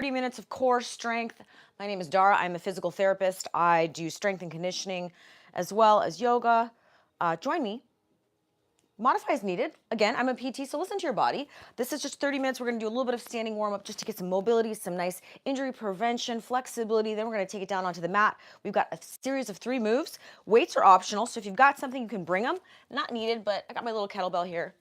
30 minutes of core strength. My name is Dara. I'm a physical therapist. I do strength and conditioning as well as yoga. Join me. Modify as needed. Again, I'm a PT, so listen to your body. This is just 30 minutes. We're going to do a little bit of standing warm up just to get some mobility, some nice injury prevention, flexibility. Then we're going to take it down onto the mat. We've got a series of 3 moves. Weights are optional, so if you've got something, you can bring them. Not needed, but I got my little kettlebell here.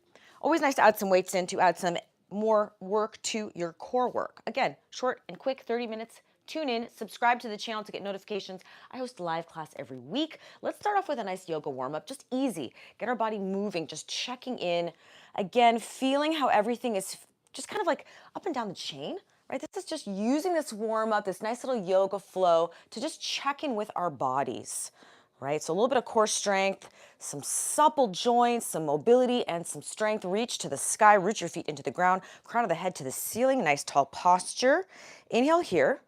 Always nice to add some weights in to add some more work to your core work. Again, short and quick, 30 minutes. Tune in, subscribe to the channel to get notifications. I host a live class every week. Let's start off with a nice yoga warm-up, just easy. Get our body moving, just checking in. Again, feeling how everything is just kind of like up and down the chain, right? This is just using this warm-up, this nice little yoga flow to just check in with our bodies, right? So a little bit of core strength, some supple joints, some mobility, and some strength. Reach to the sky, root your feet into the ground, crown of the head to the ceiling, nice tall posture. Inhale here.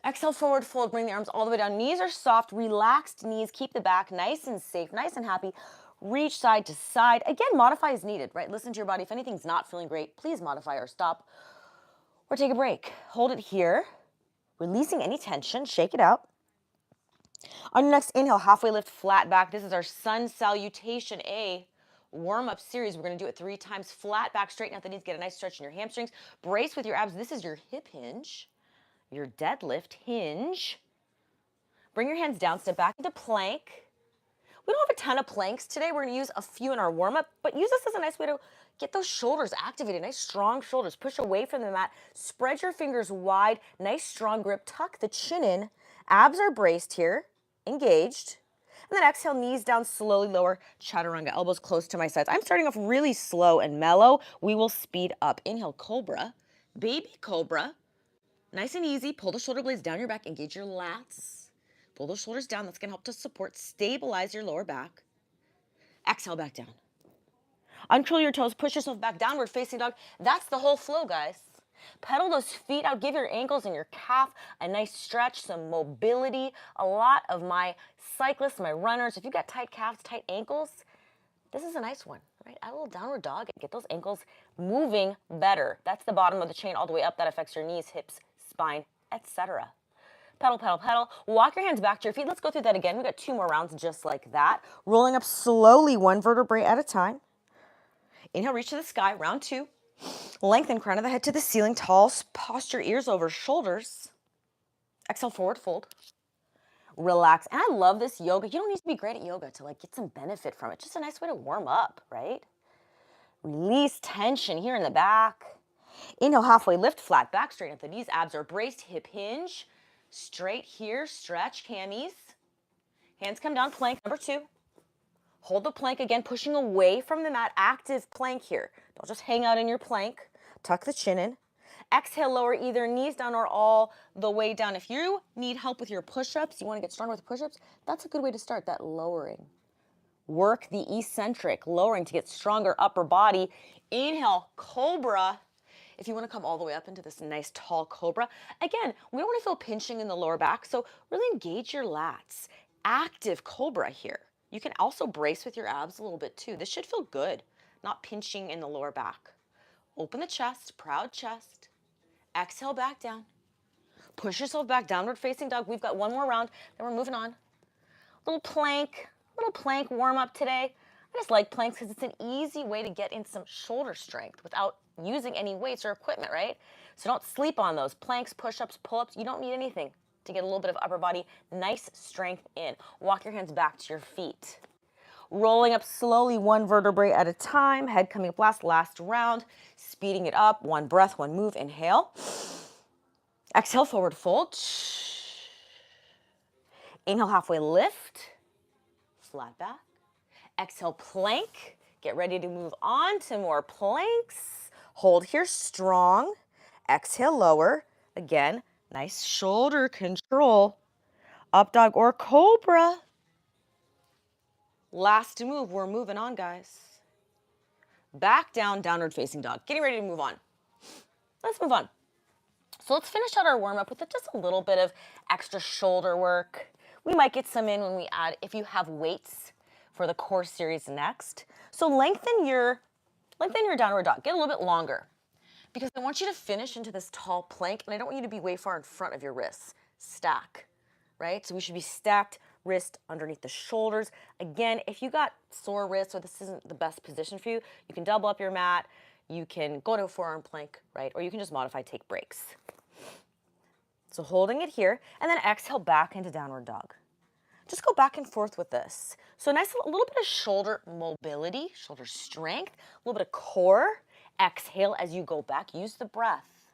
Exhale, forward fold, bring the arms all the way down. Knees are soft, relaxed knees. Keep the back nice and safe, nice and happy. Reach side to side. Again, modify as needed, right? Listen to your body. If anything's not feeling great, please modify or stop or take a break. Hold it here, releasing any tension. Shake it out. On your next inhale, halfway lift, flat back. This is our sun salutation, a warm-up series. We're going to do it 3 times. Flat back, straighten out the knees, get a nice stretch in your hamstrings. Brace with your abs. This is your hip hinge. Your deadlift hinge. Bring your hands down, step back into plank. We don't have a ton of planks today. We're going to use a few in our warm-up, but use this as a nice way to get those shoulders activated. Nice strong shoulders. Push away from the mat. Spread your fingers wide. Nice strong grip. Tuck the chin in. Abs are braced here, engaged. And then exhale, knees down, slowly lower, chaturanga, elbows close to my sides. I'm starting off really slow and mellow. We will speed up. Inhale, cobra, baby cobra. Nice and easy. Pull the shoulder blades down your back. Engage your lats. Pull those shoulders down. That's going to help to support, stabilize your lower back. Exhale, back down. Uncurl your toes. Push yourself back. Downward facing dog. That's the whole flow, guys. Pedal those feet out. Give your ankles and your calf a nice stretch, some mobility. A lot of my cyclists, my runners, if you've got tight calves, tight ankles, this is a nice one, right? Add a little downward dog and get those ankles moving better. That's the bottom of the chain all the way up. That affects your knees, hips, spine, etc. Pedal, pedal, pedal. Walk your hands back to your feet. Let's go through that again. We got 2 more rounds just like that. Rolling up slowly, 1 vertebrae at a time. Inhale, reach to the sky. Round 2. Lengthen crown of the head to the ceiling. Tall posture, ears over shoulders. Exhale, forward fold. Relax. And I love this yoga. You don't need to be great at yoga to get some benefit from it. Just a nice way to warm up, right? Release tension here in the back. Inhale, halfway lift, flat back, straighten up the knees. Abs are braced, hip hinge. Straight here, stretch, camis. Hands come down, plank number 2. Hold the plank again, pushing away from the mat. Active plank here. Don't just hang out in your plank. Tuck the chin in. Exhale, lower either knees down or all the way down. If you need help with your push-ups, you want to get stronger with push-ups, that's a good way to start, that lowering. Work the eccentric, lowering to get stronger upper body. Inhale, cobra. If you want to come all the way up into this nice tall cobra. Again, we don't want to feel pinching in the lower back, so really engage your lats. Active cobra here. You can also brace with your abs a little bit too. This should feel good, not pinching in the lower back. Open the chest, proud chest. Exhale, back down. Push yourself back, downward facing dog. We've got 1 more round, then we're moving on. Little plank warm up today. I just like planks because it's an easy way to get in some shoulder strength without using any weights or equipment, right? So don't sleep on those. Planks, push-ups, pull-ups, you don't need anything to get a little bit of upper body, nice strength in. Walk your hands back to your feet. Rolling up slowly, 1 vertebrae at a time. Head coming up last round. Speeding it up, 1 breath, 1 move. Inhale. Exhale, forward fold. Inhale, halfway lift. Flat back. Exhale, plank. Get ready to move on to more planks. Hold here strong. Exhale, lower. Again, nice shoulder control. Up dog or cobra. Last move, we're moving on, guys. Back down, downward facing dog. Getting ready to move on. Let's move on. So let's finish out our warm-up with just a little bit of extra shoulder work. We might get some in when we add, if you have weights for the core series next. So lengthen your downward dog. Get a little bit longer. because I want you to finish into this tall plank, and I don't want you to be way far in front of your wrists. Stack, right? So we should be stacked, wrist underneath the shoulders. Again, if you got sore wrists or this isn't the best position for you, you can double up your mat, you can go to a forearm plank, right? Or you can just modify, take breaks. So holding it here, and then exhale back into downward dog. Just go back and forth with this. So nice, a little bit of shoulder mobility, shoulder strength, a little bit of core. Exhale as you go back. Use the breath.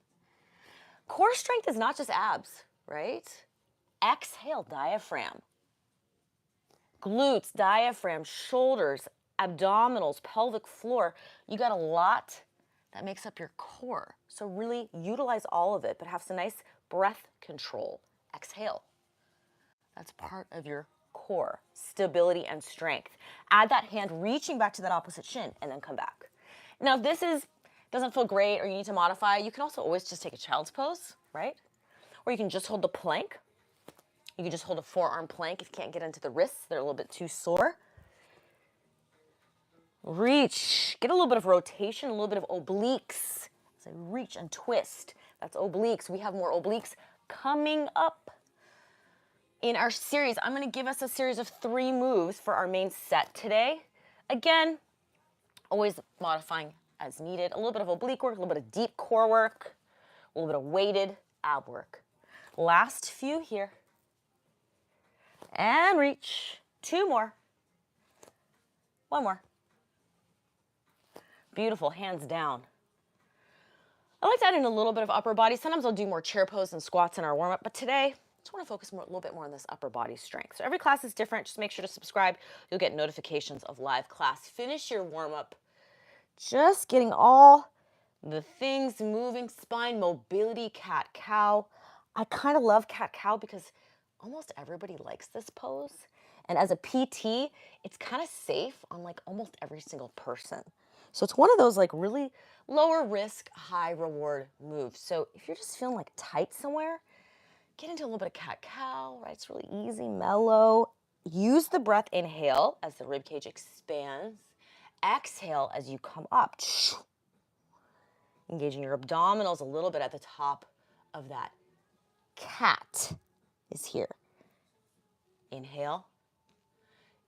Core strength is not just abs, right? Exhale, diaphragm. Glutes, diaphragm, shoulders, abdominals, pelvic floor. You got a lot that makes up your core. So really utilize all of it, but have some nice breath control. Exhale. That's part of your core, stability and strength. Add that hand reaching back to that opposite shin and then come back. Now, if this doesn't feel great or you need to modify, you can also always just take a child's pose, right? Or you can just hold the plank. You can just hold a forearm plank if you can't get into the wrists. They're a little bit too sore. Reach. Get a little bit of rotation, a little bit of obliques. As I reach and twist. That's obliques. We have more obliques coming up. In our series, I'm going to give us a series of 3 moves for our main set today. Again, always modifying as needed. A little bit of oblique work, a little bit of deep core work, a little bit of weighted ab work. Last few here. And reach. 2 more. 1 more. Beautiful, hands down. I like to add in a little bit of upper body. Sometimes I'll do more chair pose and squats in our warm-up, but today, I just want to focus a little bit more on this upper body strength. So every class is different. Just make sure to subscribe. You'll get notifications of live class. Finish your warm-up. Just getting all the things moving, spine mobility, cat-cow. I kind of love cat-cow because almost everybody likes this pose. And as a PT, it's kind of safe on like almost every single person. So it's one of those like really lower risk, high reward moves. So if you're just feeling like tight somewhere, get into a little bit of cat-cow, right? It's really easy, mellow. Use the breath, inhale as the rib cage expands. Exhale as you come up. Engaging your abdominals a little bit at the top of that cat is here. Inhale.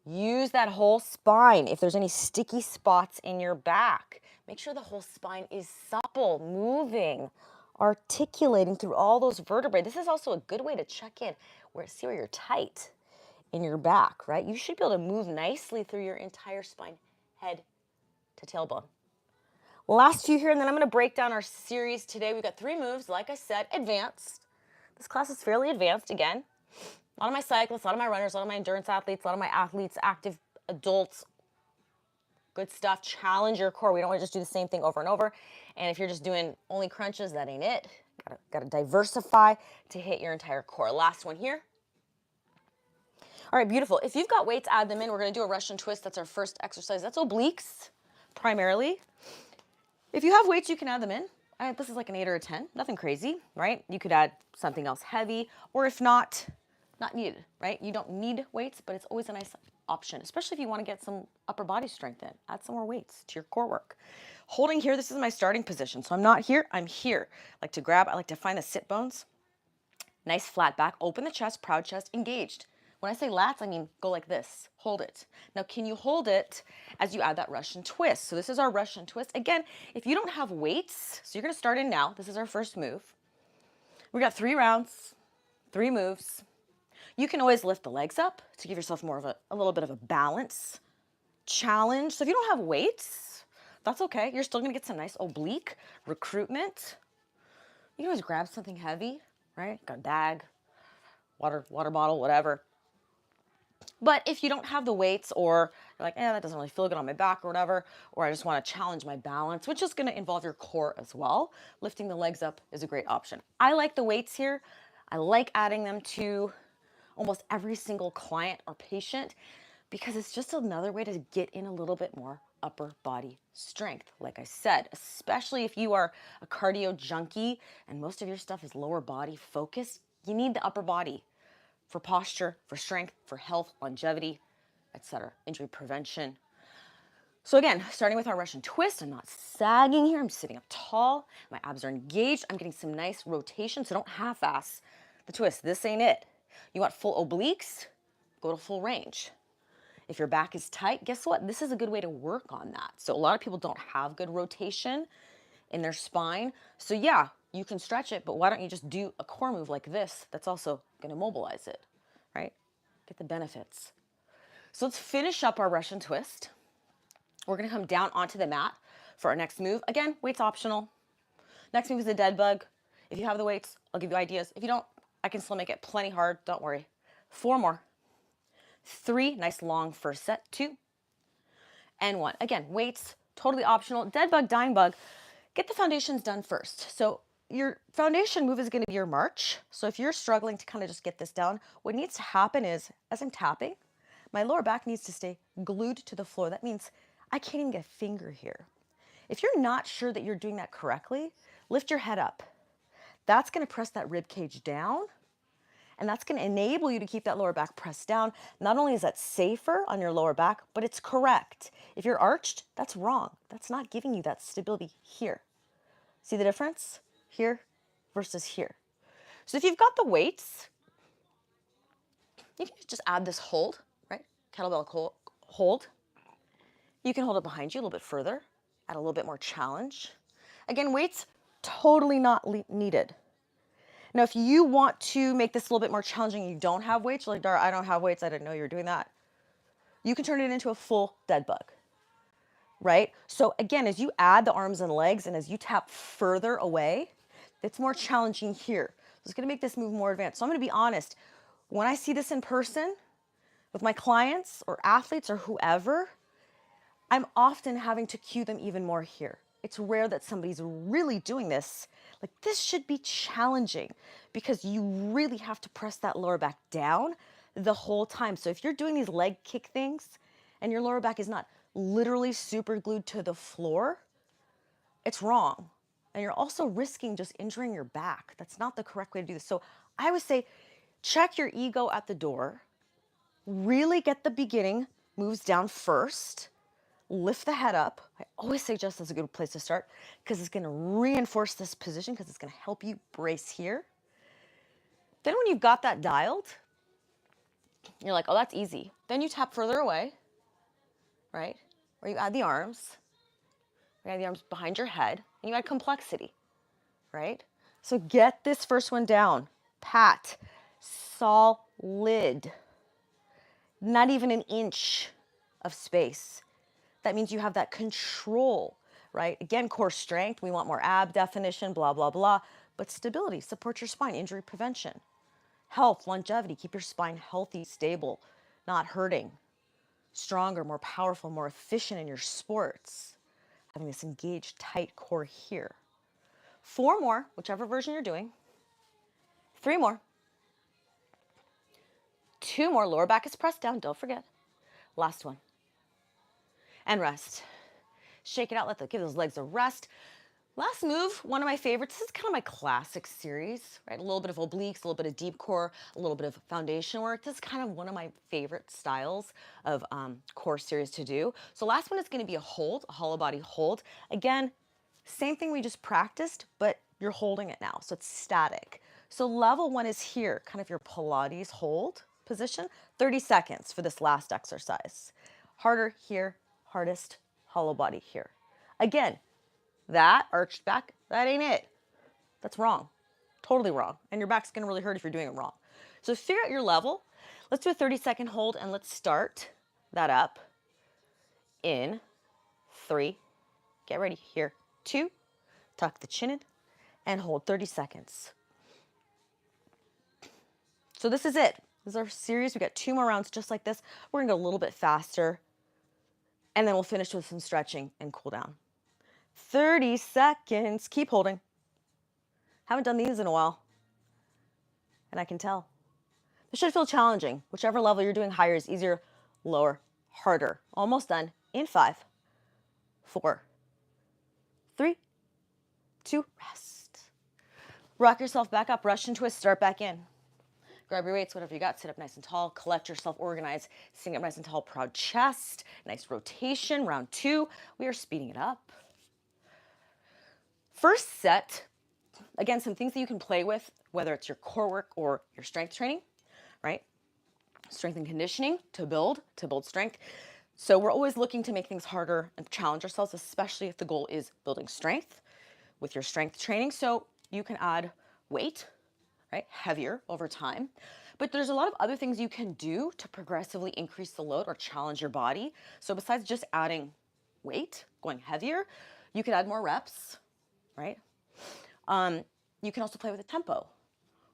Use that whole spine. If there's any sticky spots in your back, make sure the whole spine is supple, moving, articulating through all those vertebrae. This is also a good way to check in, see where you're tight in your back, right? You should be able to move nicely through your entire spine, head to tailbone. Last few here, and then I'm going to break down our series today. We've got 3 moves, like I said, advanced. This class is fairly advanced again. A lot of my cyclists, a lot of my runners, a lot of my endurance athletes, a lot of my athletes, active adults, good stuff. Challenge your core. We don't want to just do the same thing over and over. And if you're just doing only crunches, that ain't it. Got to diversify to hit your entire core. Last one here. All right, beautiful. If you've got weights, add them in. We're going to do a Russian twist. That's our first exercise. That's obliques, primarily. If you have weights, you can add them in. This is like an 8 or a 10. Nothing crazy, right? You could add something else heavy, or if not needed, right? You don't need weights, but it's always a nice option, especially if you want to get some upper body strength in. Add some more weights to your core work. Holding here, this is my starting position. So I'm not here, I'm here. I like to grab, I like to find the sit bones. Nice flat back, open the chest, proud chest, engaged. When I say lats, I mean go like this, hold it. Now, can you hold it as you add that Russian twist? So this is our Russian twist. Again, if you don't have weights, so you're gonna start in now. This is our first move. We got 3 rounds, 3 moves. You can always lift the legs up to give yourself more of a little bit of a balance challenge. So if you don't have weights, that's okay. You're still gonna get some nice oblique recruitment. You can always grab something heavy, right? Got a bag, water bottle, whatever. But if you don't have the weights, or you're like, that doesn't really feel good on my back or whatever, or I just want to challenge my balance, which is going to involve your core as well, lifting the legs up is a great option. I like the weights here. I like adding them to almost every single client or patient because it's just another way to get in a little bit more upper body strength. Like I said, especially if you are a cardio junkie and most of your stuff is lower body focused, you need the upper body for posture, for strength, for health, longevity, etc., injury prevention. So again, starting with our Russian twist, I'm not sagging here. I'm sitting up tall. My abs are engaged. I'm getting some nice rotation, so don't half-ass the twist. This ain't it. You want full obliques? Go to full range. If your back is tight, guess what? This is a good way to work on that. So a lot of people don't have good rotation in their spine. So yeah, you can stretch it, but why don't you just do a core move like this that's also going to mobilize it, right? Get the benefits. So let's finish up our Russian twist. We're going to come down onto the mat for our next move. Again, weights optional. Next move is a dead bug. If you have the weights, I'll give you ideas. If you don't, I can still make it plenty hard. Don't worry. 4 more. 3, nice long first set. 2 and 1. Again, weights, totally optional. Dead bug, dying bug. Get the foundations done first. So your foundation move is going to be your march. So if you're struggling to kind of just get this down, what needs to happen is, as I'm tapping, my lower back needs to stay glued to the floor. That means I can't even get a finger here. If you're not sure that you're doing that correctly, lift your head up. That's going to press that rib cage down, and that's going to enable you to keep that lower back pressed down. Not only is that safer on your lower back, but it's correct. If you're arched, that's wrong. That's not giving you that stability here. See the difference? Here versus here. So if you've got the weights, you can just add this hold, right? Kettlebell hold. You can hold it behind you a little bit further, add a little bit more challenge. Again, weights, totally not needed. Now, if you want to make this a little bit more challenging and you don't have weights, you're like, Dara, I don't have weights, I didn't know you were doing that. You can turn it into a full dead bug, right? So again, as you add the arms and legs and as you tap further away, it's more challenging here. So it's gonna make this move more advanced. So I'm gonna be honest, when I see this in person with my clients or athletes or whoever, I'm often having to cue them even more here. It's rare that somebody's really doing this. Like, this should be challenging because you really have to press that lower back down the whole time. So if you're doing these leg kick things and your lower back is not literally super glued to the floor, it's wrong. And you're also risking just injuring your back. That's not the correct way to do this. So I would say check your ego at the door, really get the beginning moves down first, lift the head up. I always suggest that's a good place to start because it's going to reinforce this position because it's going to help you brace here. Then when you've got that dialed, you're like, oh, that's easy. Then you tap further away, right? Or you add the arms. You add the arms behind your head and you add complexity, right? So get this first one down. Pat, solid. Not even an inch of space. That means you have that control, right? Again, core strength, we want more ab definition, blah, blah, blah. But stability, support your spine, injury prevention. Health, longevity, keep your spine healthy, stable, not hurting. Stronger, more powerful, more efficient in your sports. Having this engaged, tight core here. 4 more, whichever version you're doing. 3 more. 2 more, lower back is pressed down, don't forget. Last one. And rest. Shake it out, give those legs a rest. Last move, one of my favorites. This is kind of my classic series, right? A little bit of obliques, a little bit of deep core, a little bit of foundation work. This is kind of one of my favorite styles of core series to do. So last one is going to be a hold, a hollow body hold. Again, same thing we just practiced, but you're holding it now, so it's static. So level 1 is here, kind of your Pilates hold position. 30 seconds for this last exercise. Harder here, hardest hollow body here. Again, that arched back, that ain't it. That's wrong. Totally wrong. And your back's going to really hurt if you're doing it wrong. So figure out your level. Let's do a 30-second hold and let's start that up in 3. Get ready here. 2. Tuck the chin in and hold 30 seconds. So this is it. This is our series. We got 2 more rounds just like this. We're going to go a little bit faster. And then we'll finish with some stretching and cool down. 30 seconds. Keep holding. Haven't done these in a while. And I can tell. This should feel challenging. Whichever level you're doing, higher is easier, lower, harder. Almost done. In 5, 4, 3, 2, rest. Rock yourself back up. Russian twist. Start back in. Grab your weights, whatever you got, sit up nice and tall, collect yourself, organize, sitting up nice and tall, proud chest, nice rotation. Round 2, we are speeding it up. First set, again, some things that you can play with, whether it's your core work or your strength training, right? Strength and conditioning to build strength. So we're always looking to make things harder and challenge ourselves, especially if the goal is building strength with your strength training. So you can add weight, right? Heavier over time. But there's a lot of other things you can do to progressively increase the load or challenge your body. So besides just adding weight, going heavier, you could add more reps, right? You can also play with the tempo,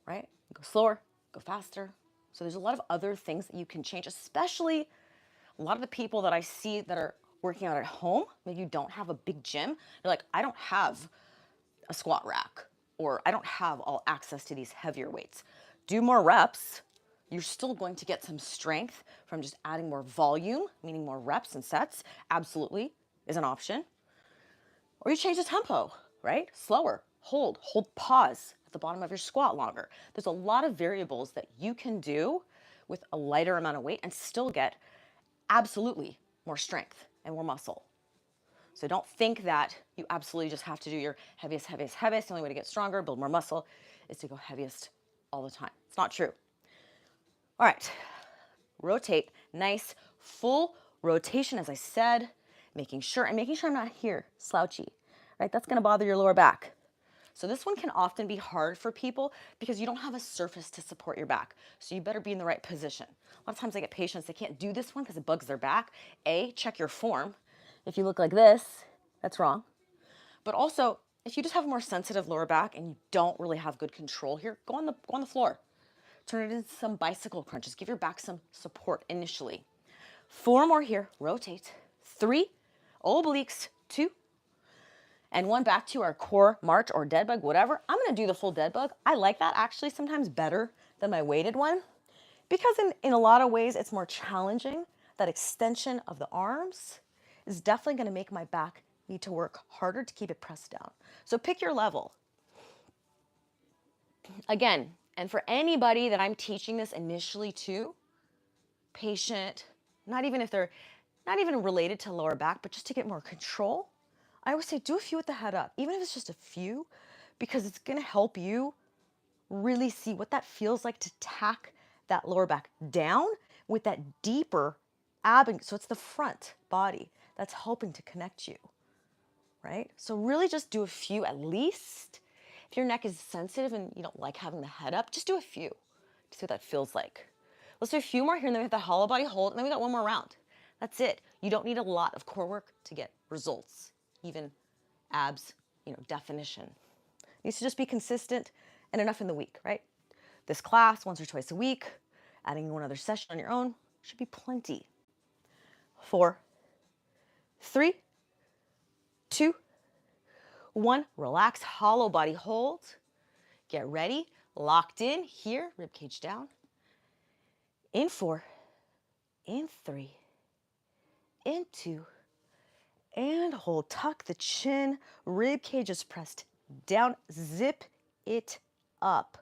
right? Go slower, go faster. So there's a lot of other things that you can change, especially a lot of the people that I see that are working out at home. Maybe you don't have a big gym. You're like, I don't have a squat rack, or I don't have all access to these heavier weights. Do more reps. You're still going to get some strength from just adding more volume, meaning more reps and sets. Absolutely is an option. Or you change the tempo, right? Slower, hold pause at the bottom of your squat longer. There's a lot of variables that you can do with a lighter amount of weight and still get absolutely more strength and more muscle. So don't think that you absolutely just have to do your heaviest. The only way to get stronger, build more muscle, is to go heaviest all the time. It's not true. All right, rotate, nice full rotation, as I said, making sure I'm not here, slouchy, right? That's gonna bother your lower back. So this one can often be hard for people because you don't have a surface to support your back. So you better be in the right position. A lot of times I get patients, they can't do this one because it bugs their back. Check your form. If you look like this, that's wrong. But also, if you just have a more sensitive lower back and you don't really have good control here, go on the floor. Turn it into some bicycle crunches. Give your back some support initially. 4 more here. Rotate. 3, obliques, 2, and 1 back to our core march or dead bug, whatever. I'm gonna do the full dead bug. I like that actually sometimes better than my weighted one because in a lot of ways it's more challenging. That extension of the arms is definitely gonna make my back need to work harder to keep it pressed down. So pick your level. Again, and for anybody that I'm teaching this initially to, patient, not even if they're not even related to lower back, but just to get more control, I always say do a few with the head up, even if it's just a few, because it's gonna help you really see what that feels like to tack that lower back down with that deeper ab. So it's the front body that's helping to connect you, right? So really just do a few at least. If your neck is sensitive and you don't like having the head up, just do a few to see what that feels like. Let's do a few more here, and then we have the hollow body hold, and then we got 1 more round. That's it. You don't need a lot of core work to get results, even abs, definition. It needs to just be consistent and enough in the week, right? This class, once or twice a week, adding 1 other session on your own should be plenty. 4, 3, 2, 1. Relax, hollow body hold. Get ready, locked in here, rib cage down. In 4, in 3, in 2, and hold. Tuck the chin, rib cage is pressed down, zip it up.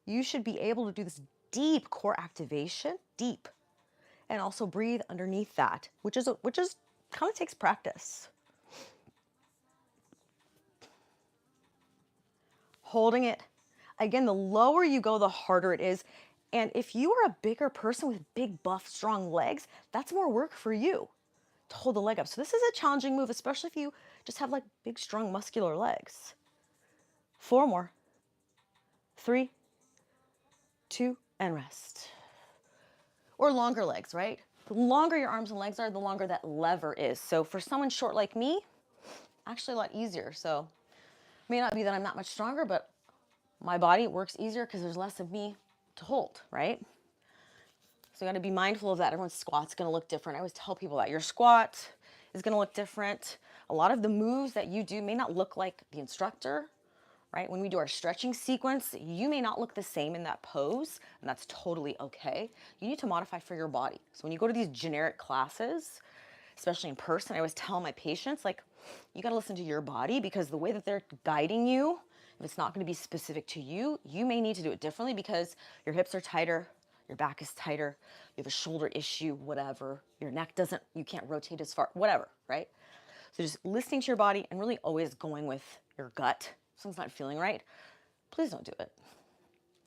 You should be able to do this deep core activation, deep, and also breathe underneath that, which is kind of takes practice. Holding it. Again, the lower you go, the harder it is. And if you are a bigger person with big, buff, strong legs, that's more work for you to hold the leg up. So this is a challenging move, especially if you just have like big, strong, muscular legs. 4 more. 3, 2, and rest. Or longer legs, right? The longer your arms and legs are, the longer that lever is. So for someone short like me, actually a lot easier. So it may not be that I'm not much stronger, but my body works easier because there's less of me to hold, right? So you got to be mindful of that. Everyone's squat's going to look different. I always tell people that your squat is going to look different. A lot of the moves that you do may not look like the instructor, right? When we do our stretching sequence, you may not look the same in that pose, and that's totally okay. You need to modify for your body. So when you go to these generic classes, especially in person, I always tell my patients, like, you got to listen to your body because the way that they're guiding you If it's not going to be specific to you, you may need to do it differently because your hips are tighter, your back is tighter, you have a shoulder issue, whatever, your neck doesn't, you can't rotate as far, whatever, right? So just listening to your body and really always going with your gut. If something's not feeling right, please don't do it,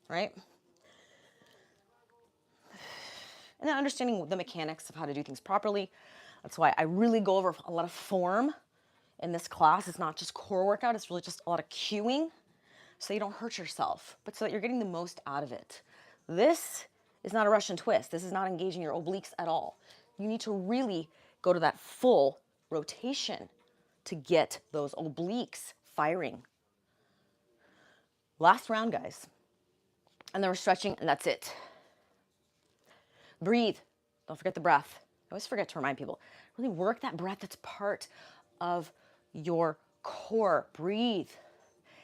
right? And then understanding the mechanics of how to do things properly. That's why I really go over a lot of form in this class. It's not just core workout, it's really just a lot of cueing so you don't hurt yourself, but so that you're getting the most out of it. This is not a Russian twist. This is not engaging your obliques at all. You need to really go to that full rotation to get those obliques firing. Last round, guys. And then we're stretching, and that's it. Breathe. Don't forget the breath. I always forget to remind people. Really work that breath that's part of your core. Breathe.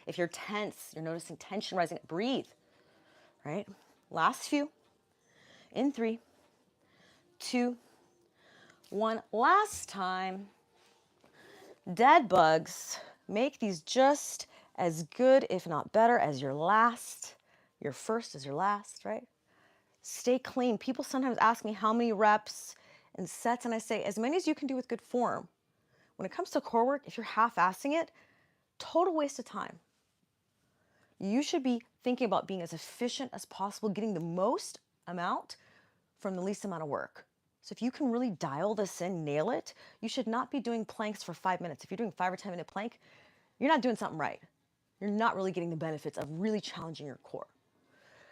If you're tense, you're noticing tension rising, breathe. Right? Last few. In 3, 2, 1. Last time. Dead bugs. Make these just as good, if not better, as your last. Your first is your last, right? Stay clean. People sometimes ask me how many reps and sets, and I say as many as you can do with good form. When it comes to core work, if you're half-assing it, total waste of time. You should be thinking about being as efficient as possible, getting the most amount from the least amount of work. So if you can really dial this in, nail it, you should not be doing planks for 5 minutes. If you're doing 5 or 10 minute plank, you're not doing something right. You're not really getting the benefits of really challenging your core.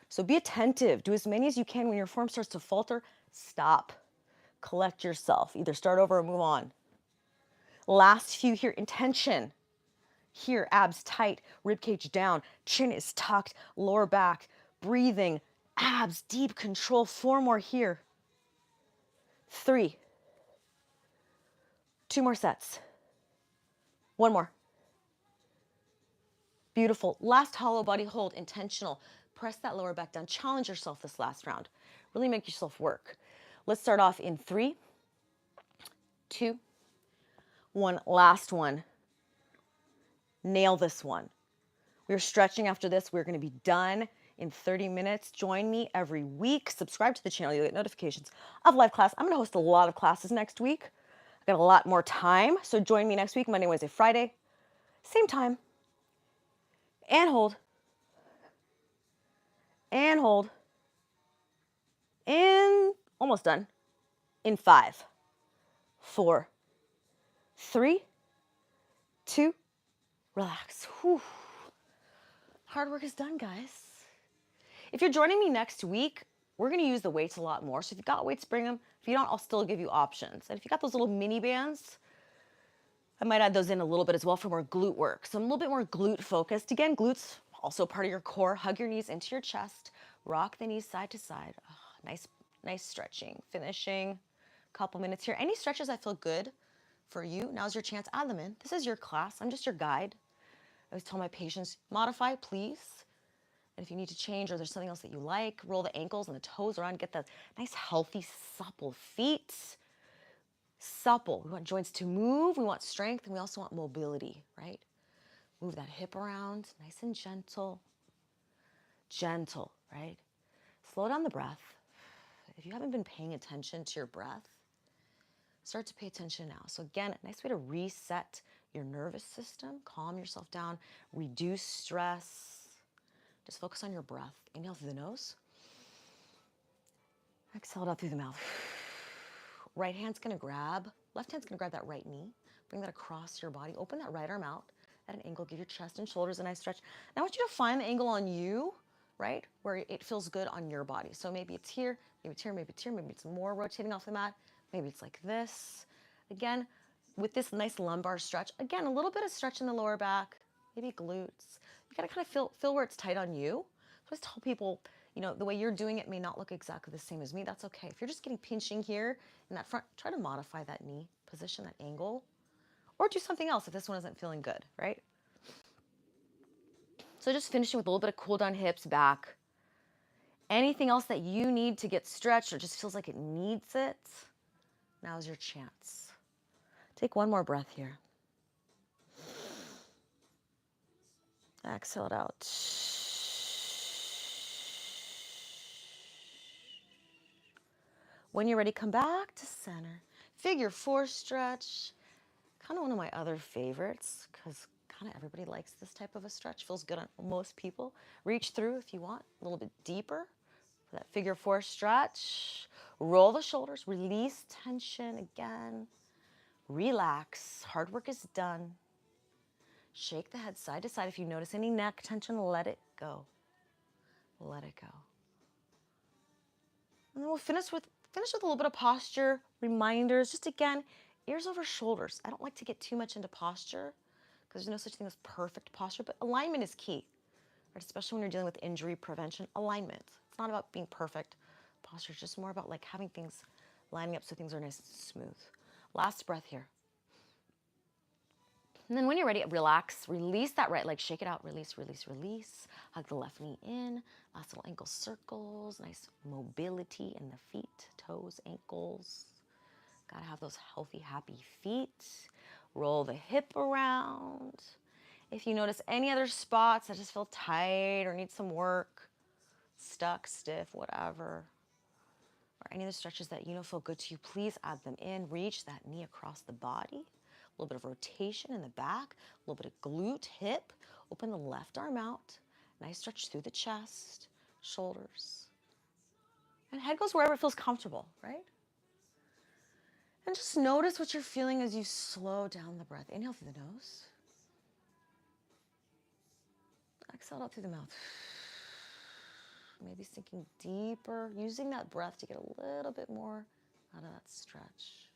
So be attentive. Do as many as you can. When your form starts to falter, stop. Collect yourself. Either start over or move on. Last few here, intention. Here, abs tight, rib cage down, chin is tucked, lower back, breathing, abs, deep control. 4 more here. 3. 2 more sets. 1 more. Beautiful. Last hollow body hold, intentional. Press that lower back down. Challenge yourself this last round. Really make yourself work. Let's start off in 3, 2, 1. Last one. Nail this one. We're stretching after this. We're going to be done in 30 minutes. Join me every week. Subscribe to the channel. You'll get notifications of live class. I'm going to host a lot of classes next week. I've got a lot more time. So join me next week, Monday, Wednesday, Friday. Same time. And hold. And hold. And almost done. In 5, 4, 3, 2, relax. Whew. Hard work is done, guys. If you're joining me next week, we're going to use the weights a lot more. So if you've got weights, bring them. If you don't, I'll still give you options. And if you got those little mini bands, I might add those in a little bit as well for more glute work. So I'm a little bit more glute focused. Again, glutes, also part of your core. Hug your knees into your chest. Rock the knees side to side. Oh, nice stretching. Finishing. Couple minutes here. Any stretches that feel good for you, now's your chance. Add them in. This is your class. I'm just your guide. I always tell my patients, modify, please. And if you need to change or there's something else that you like, roll the ankles and the toes around, get the nice, healthy, supple feet. Supple. We want joints to move. We want strength. And we also want mobility, right? Move that hip around, nice and gentle. Gentle, right? Slow down the breath. If you haven't been paying attention to your breath, start to pay attention now. So again, a nice way to reset your nervous system, calm yourself down, reduce stress. Just focus on your breath. Inhale through the nose. Exhale it out through the mouth. Right hand's gonna grab, left hand's gonna grab that right knee. Bring that across your body. Open that right arm out at an angle. Give your chest and shoulders a nice stretch. Now I want you to find the angle on you, right? Where it feels good on your body. So maybe it's here, maybe it's here, maybe it's here, maybe it's more rotating off the mat. Maybe it's like this. Again, with this nice lumbar stretch. Again, a little bit of stretch in the lower back, maybe glutes. You gotta kind of feel where it's tight on you. So I just tell people, you know, the way you're doing it may not look exactly the same as me. That's okay. If you're just getting pinching here in that front, try to modify that knee position, that angle, or do something else if this one isn't feeling good, right? So just finishing with a little bit of cool down hips, back. Anything else that you need to get stretched or just feels like it needs it, now's your chance. Take one more breath here. Exhale it out. When you're ready, come back to center. Figure 4 stretch. Kind of one of my other favorites because kind of everybody likes this type of a stretch. Feels good on most people. Reach through if you want, a little bit deeper for that figure 4 stretch. Roll the shoulders, release tension again. Relax, hard work is done. Shake the head side to side. If you notice any neck tension, let it go. Let it go. And then we'll finish with a little bit of posture reminders. Just again, ears over shoulders. I don't like to get too much into posture because there's no such thing as perfect posture, but alignment is key, right? Especially when you're dealing with injury prevention. Alignment. It's not about being perfect. Posture is just more about like having things lining up so things are nice and smooth. Last breath here. And then when you're ready, relax, release that right leg, shake it out, release, release, release. Hug the left knee in, last little ankle circles, nice mobility in the feet, toes, ankles. Gotta have those healthy, happy feet. Roll the hip around. If you notice any other spots that just feel tight or need some work, stuck, stiff, whatever, or any of the stretches that you know feel good to you, please add them in. Reach that knee across the body. A little bit of rotation in the back, a little bit of glute, hip. Open the left arm out. Nice stretch through the chest, shoulders. And head goes wherever it feels comfortable, right? And just notice what you're feeling as you slow down the breath. Inhale through the nose. Exhale out through the mouth. Maybe sinking deeper, using that breath to get a little bit more out of that stretch.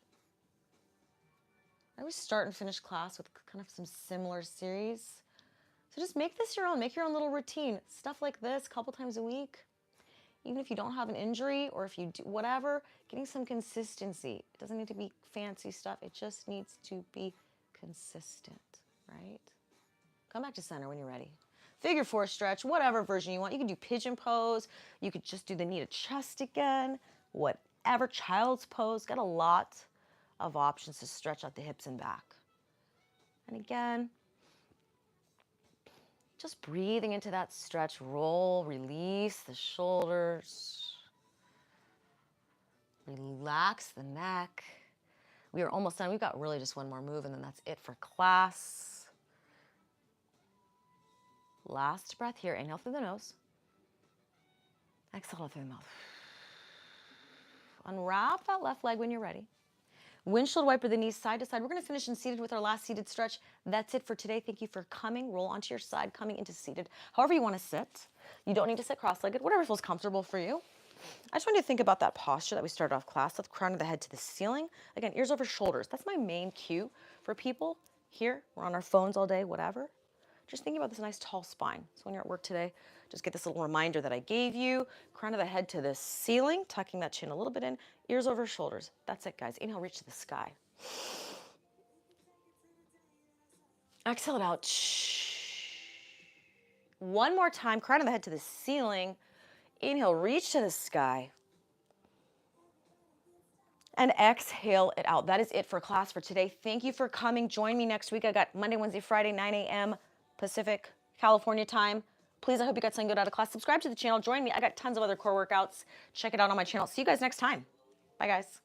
I always start and finish class with kind of some similar series. So just make this your own. Make your own little routine. Stuff like this a couple times a week. Even if you don't have an injury or if you do whatever, getting some consistency. It doesn't need to be fancy stuff. It just needs to be consistent, right? Come back to center when you're ready. Figure 4 stretch, whatever version you want. You can do pigeon pose. You could just do the knee to chest again. Whatever, child's pose. Got a lot of options to stretch out the hips and back. And again, just breathing into that stretch. Roll, release the shoulders. Relax the neck. We are almost done. We've got really just one more move and then that's it for class. Last breath here. Inhale through the nose. Exhale through the mouth. Unwrap that left leg when you're ready. Windshield wiper the knees side to side. We're going to finish in seated with our last seated stretch. That's it for today. Thank you for coming. Roll onto your side, coming into seated. However you want to sit. You don't need to sit cross-legged. Whatever feels comfortable for you. I just want you to think about that posture that we started off class with, crown of the head to the ceiling. Again, ears over shoulders. That's my main cue for people here. We're on our phones all day, whatever. Just thinking about this nice tall spine. So when you're at work today, just get this little reminder that I gave you. Crown of the head to the ceiling, tucking that chin a little bit in. Ears over shoulders. That's it, guys. Inhale, reach to the sky. Exhale it out. One more time, crown of the head to the ceiling. Inhale, reach to the sky. And exhale it out. That is it for class for today. Thank you for coming. Join me next week. I got Monday, Wednesday, Friday, 9 a.m. Pacific, California time. Please, I hope you got something good out of class. Subscribe to the channel. Join me. I got tons of other core workouts. Check it out on my channel. See you guys next time. Bye, guys.